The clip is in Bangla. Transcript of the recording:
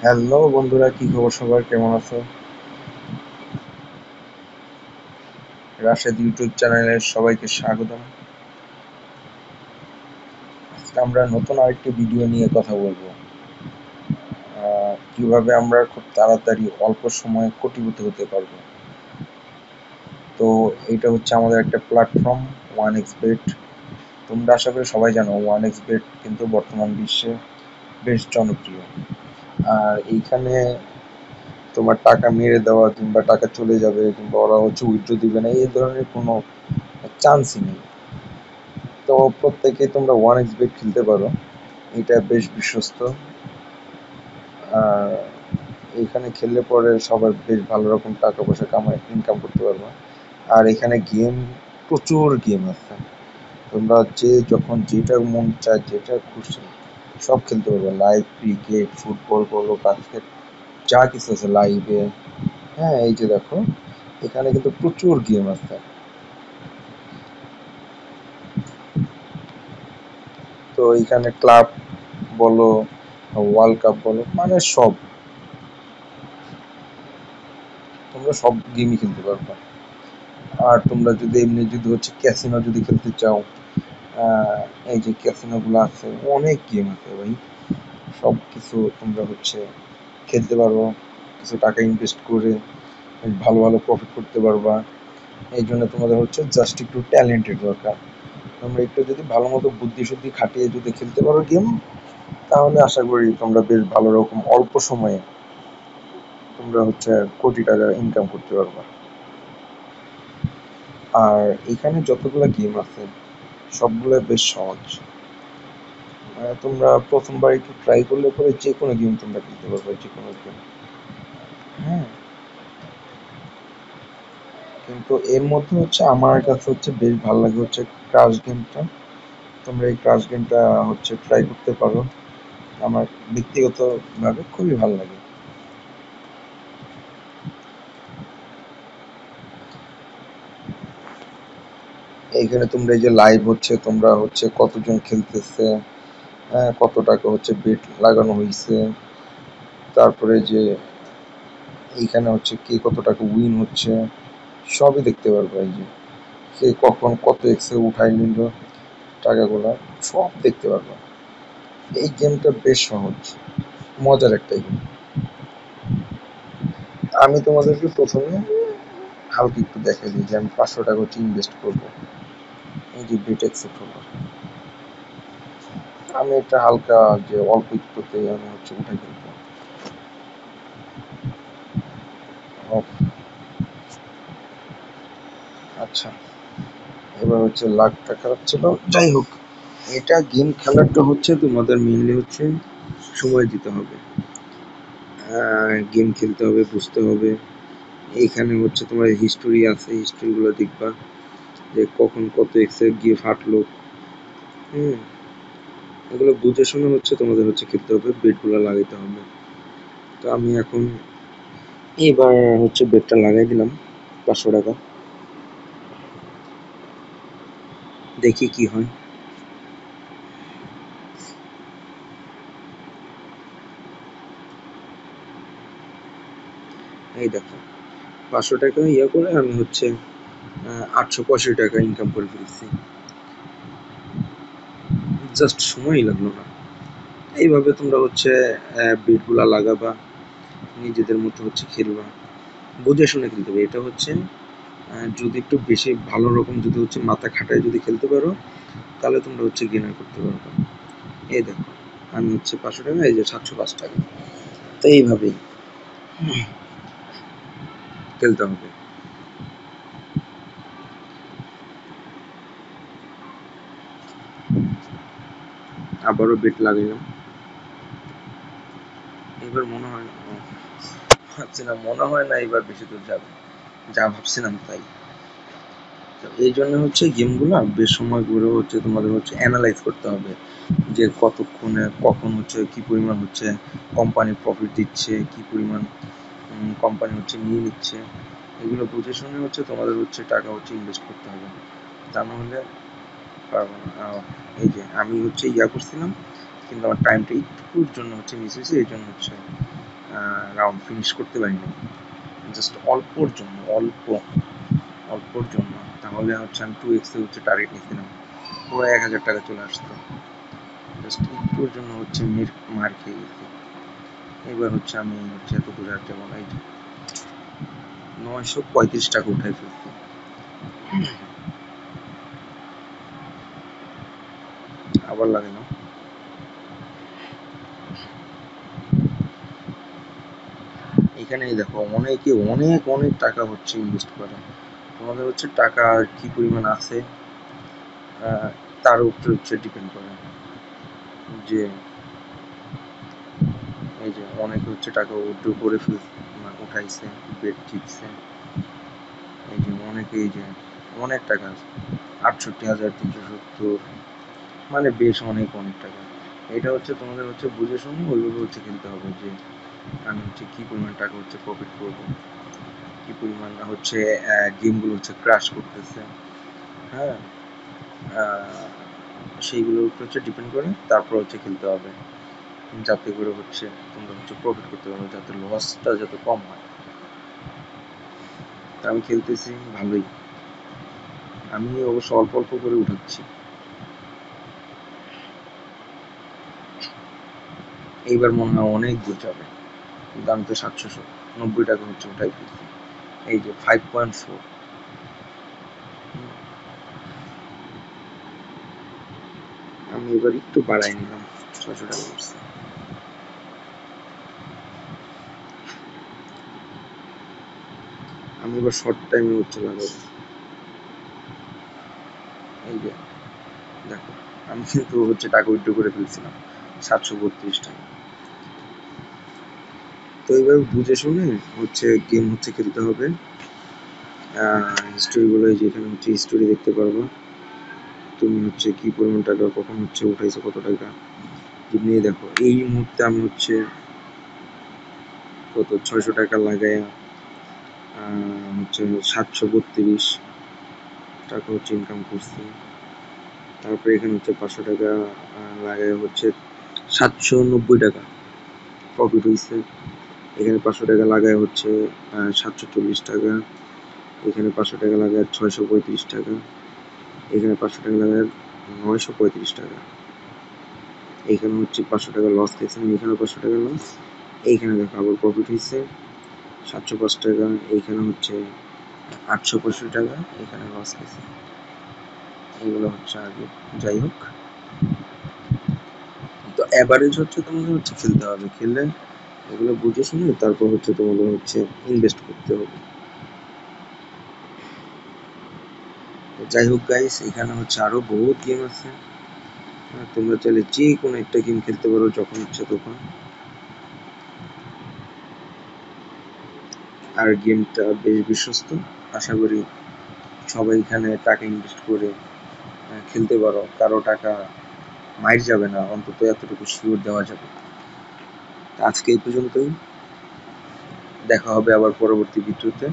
হ্যালো বন্ধুরা, কি খবর সবার? কেমন আছো? রাশেদ ইউটিউব চ্যানেলে সবাইকে স্বাগতম। আজকে আমরা নতুন আরেকটি ভিডিও নিয়ে কথা বলবো। কিভাবে আমরা খুব তাড়াতাড়ি অল্প সময়ে কোটিপতি হতে পারবো। তো এটা হচ্ছে আমাদের একটা প্ল্যাটফর্ম, ওয়ান এক্স বেট। তোমরা আশা করি সবাই জানো ওয়ান এক্স বেট কিন্তু বর্তমান বিশ্বে বেশ জনপ্রিয়। আর এইখানে তোমার টাকা মেরে দেওয়া কিংবা টাকা চলে যাবে কিংবা ওরা হচ্ছে উইথড্র দিবে না, এই ধরনের কোনো চান্সই নেই। তো প্রত্যেকে তোমরা ওয়ান এক্স বেট খেলতে পারো। এটা বেশ বিশ্বস্ত। আর এখানে খেললে পরে সবার বেশ ভালো রকম টাকা পয়সা কামাই ইনকাম করতে পারবে। আর এখানে গেম, প্রচুর গেম আছে। তোমরা যে যখন যেটা মন চায় যেটা খুশি সব খেলতে পারবে। লাইভ ক্রিকেট, ফুটবল বলো, বাস্কেট, যা কিছু আছে লাইভে। হ্যাঁ, এই যে দেখো এখানে কিন্তু প্রচুর গেম আছে। তো এখানে ক্লাব বলো, ওয়ার্ল্ড কাপ বলো, মানে সব তোমরা সব গেমই খেলতে পারবে। আর তোমরা যদি এমনি যদি হচ্ছে ক্যাসিনো যদি খেলতে চাও, আহ, এই যে ক্যাসিনো গুলো আছে, অনেক গেম আছে ভাই। সব কিছু তোমরা হচ্ছে খেলতে পারবো, কিছু টাকা ইনভেস্ট করে ভালো ভালো প্রফিট করতে পারবা। এই জন্য তোমাদের হচ্ছে জাস্ট একটু ট্যালেন্টের দরকার। তোমরা একটু যদি ভালো মতো বুদ্ধি শুদ্ধি খাটিয়ে যদি খেলতে পারো গেম, তাহলে আশা করি তোমরা বেশ ভালো রকম অল্প সময়ে তোমরা হচ্ছে কোটি টাকা ইনকাম করতে পারবা। আর এখানে যতগুলো গেম আছে সবগুলো বেশ সহজ। তোমরা প্রথমবার একটু ট্রাই করলে পরে যে কোনো গেম তোমরা খেলতে পারবে, যে কোনো গেম। হ্যাঁ, কিন্তু এর মধ্যে হচ্ছে আমার কাছে হচ্ছে বেশ ভালো লাগে হচ্ছে ক্রাশ গেমটা। তোমরা এই ক্রাশ গেমটা হচ্ছে ট্রাই করতে পারো। আমার ব্যক্তিগতভাবে খুবই ভালো লাগে। এইখানে তোমরা এই যে লাইভ হচ্ছে তোমরা হচ্ছে কতজন খেলতেছে, হ্যাঁ, কত টাকা হচ্ছে বেট লাগানো হয়েছে, তারপরে যে এইখানে হচ্ছে কে কত টাকা উইন হচ্ছে সবই দেখতে পারবে। এই যে কে কখন কত এক্সে উঠাই নিল টাকাগুলা, সব দেখতে পারবে। এই গেমটা বেশ সহজ, মজার একটা গেম। আমি তোমাদেরকে প্রথমে হালকা একটু দেখাই দিই যে আমি 500 টাকা হচ্ছে ইনভেস্ট করবো। এই যে বেট অ্যাকসেপ্ট হলো, আমি এটা হালকা যে অল্প একটুতে আমি হচ্ছে উঠাই ফেলবো। ও, আচ্ছা, এবার হচ্ছে লাখটা খারাপ ছিল। যাই হোক, এটা গেম খেলাটা হচ্ছে তোমাদের মেনলি হচ্ছে সময় দিতে হবে। গেম খেলতে হবে, বুঝতে হবে। এইখানে হচ্ছে তোমার হিস্টোরি আছে, হিস্টোরিগুলো দেখবা যে কখন কত এক্সে গিয়ে ফাটলো। হুম, এগুলো বুঝে শুনে হচ্ছে তোমাদের হচ্ছে খেলতে হবে, বেটগুলো লাগাইতে হবে। তো আমি এখন এবার হচ্ছে বেটটা লাগাই দিলাম 500 টাকা, দেখি কি হয়। এই দেখো, 500 টাকা ইয়ে করে আমি হচ্ছে 885 টাকা ইনকাম করে ফেলছি। জাস্ট সময়ই লাগলো না। এইভাবে তোমরা হচ্ছে বেটগুলা লাগাবা, নিজেদের মতো হচ্ছে খেলবা, বুঝে শুনে খেলতে হবে। এটা হচ্ছে যদি একটু বেশি ভালো রকম যদি হচ্ছে মাথা খাটায় যদি খেলতে পারো, তাহলে তোমরা হচ্ছে গেনার করতে পারবে। এই দেখো, আমি হচ্ছে 500 টাকা, এই যে 705 টাকা। তো এইভাবেই খেলতে হবে। আবারও বেট লাগাইলাম। এবার মনে হয় না, ভাবছি না, মনে হয় না এবার বেশি দূর যাবে, যা ভাবছিলাম তাই। তো এই জন্য হচ্ছে গেমগুলো বেশ সময় ঘুরে হচ্ছে তোমাদের হচ্ছে অ্যানালাইজ করতে হবে যে কতক্ষণে কখন হচ্ছে কি পরিমাণ হচ্ছে কোম্পানি প্রফিট দিচ্ছে, কি পরিমাণ কোম্পানি হচ্ছে নিয়ে নিচ্ছে। এগুলো বুঝে শুনে হচ্ছে তোমাদের হচ্ছে টাকা হচ্ছে ইনভেস্ট করতে হবে, তা না হলে পারবো না। এই যে আমি হচ্ছে ইয়া করছিলাম, কিন্তু আমার টাইমটা একটুর জন্য হচ্ছে মিস হয়েছে, এই জন্য হচ্ছে রাউন্ড ফিনিশ করতে পারিনি, জাস্ট অল্পর জন্য, অল্পর জন্য। তাহলে হচ্ছে আমি 2x হচ্ছে টার্গেট নিয়েছিলাম, পুরো 1000 টাকা চলে আসতো। জাস্ট একটুর জন্য হচ্ছে মার খেয়ে গেছি। এবার হচ্ছে আমি হচ্ছে এত দূরে আর যাবো না। এই যে 935 টাকা উঠাই ফেলছি। আবার লাগে না। এখানে দেখো অনেকে অনেক অনেক টাকা হচ্ছে ইনভেস্ট করে। তোমাদের হচ্ছে টাকা কি পরিমাণ আছে তার উপরে হচ্ছে ডিপেন্ড করে। যে এই যে অনেকে হচ্ছে টাকা উইথড্র করে উঠাইছে, বেট জিতছে। এই যে অনেকে এই যে অনেক টাকা আছে, 68,370, মানে বেশ অনেক অনেক টাকা। এটা হচ্ছে তোমাদের হচ্ছে বুঝে শুনে ওইভাবে হচ্ছে খেলতে হবে, যে আমি হচ্ছে কি পরিমাণ টাকা হচ্ছে প্রফিট করবো, কি পরিমাণ হচ্ছে গেমগুলো হচ্ছে ক্রাশ করতেছে। হ্যাঁ, সেইগুলোর উপর হচ্ছে ডিপেন্ড করে তারপর হচ্ছে খেলতে হবে, যাতে করে হচ্ছে তোমরা হচ্ছে প্রফিট করতে পারো, যাতে লসটা যাতে কম হয়। তা আমি খেলতেছি ভালোই, আমি অবশ্য অল্প অল্প করে উঠাচ্ছি। এইবার মনে হয় অনেক দূর যাবে, কিন্তু আমি তো 790 টাকা হচ্ছে উঠাই ফেলছি। এই যে 5.4। আমি এবার একটু বাড়াই নিলাম, 600 টাকা করছি। আমি এবার শর্ট টাইমে হচ্ছে লাগাবো। এই যে দেখো, আমি কিন্তু হচ্ছে টাকা উইথড্র করে ফেলছিলাম 732 টাকা। তো এইভাবে বুঝে শুনে হচ্ছে গেম হচ্ছে খেলতে হবে। হিস্টোরিগুলো যেখানে হচ্ছে হিস্টোরি দেখতে পারবো, তুমি হচ্ছে কি পরিমাণ টাকা কখন হচ্ছে উঠাইছো, কত টাকা নিয়ে দেখো। এই মুহূর্তে আমি হচ্ছে কত 600 টাকা লাগাই হচ্ছে 732 টাকা হচ্ছে ইনকাম করছি। তারপরে এখানে হচ্ছে 500 টাকা লাগাই হচ্ছে 790 টাকা প্রফিট হয়েছে। এখানে 500 টাকা লাগায় হচ্ছে 740 টাকা। এখানে 500 টাকা লাগায় 635 টাকা। এখানে 500 টাকা লাগায় 935 টাকা। এইখানে হচ্ছে 500 টাকা লস খেয়েছে, এখানে 500 টাকা লস। এইখানে দেখো আবার প্রফিট হয়েছে 705 টাকা। এইখানে হচ্ছে 865 টাকা, এখানে লস খেয়েছে। এইগুলো হচ্ছে আগে, যাই হোক। তো অ্যাভারেজ হচ্ছে তোমাদের হচ্ছে খেলতে হবে, খেললে এগুলো বুঝে শুনে তারপর হচ্ছে তোমাদের হচ্ছে ইনভেস্ট করতে হবে। যাই হোক গাইস, এখানে হচ্ছে আরো বহুত গেম আছে, তোমরা চাইলে যে কোনো একটা গেম খেলতে পারো যখন ইচ্ছা তখন। আর গেমটা বেশ বিশ্বস্ত, আশা করি সবাই এখানে টাকা ইনভেস্ট করে খেলতে পারো, কারো টাকা মাইর যাবে না, অন্তত এতটুকু শিওর দেওয়া যাবে। আজকে এই পর্যন্তই, দেখা হবে আবার পরবর্তী ভিডিওতে।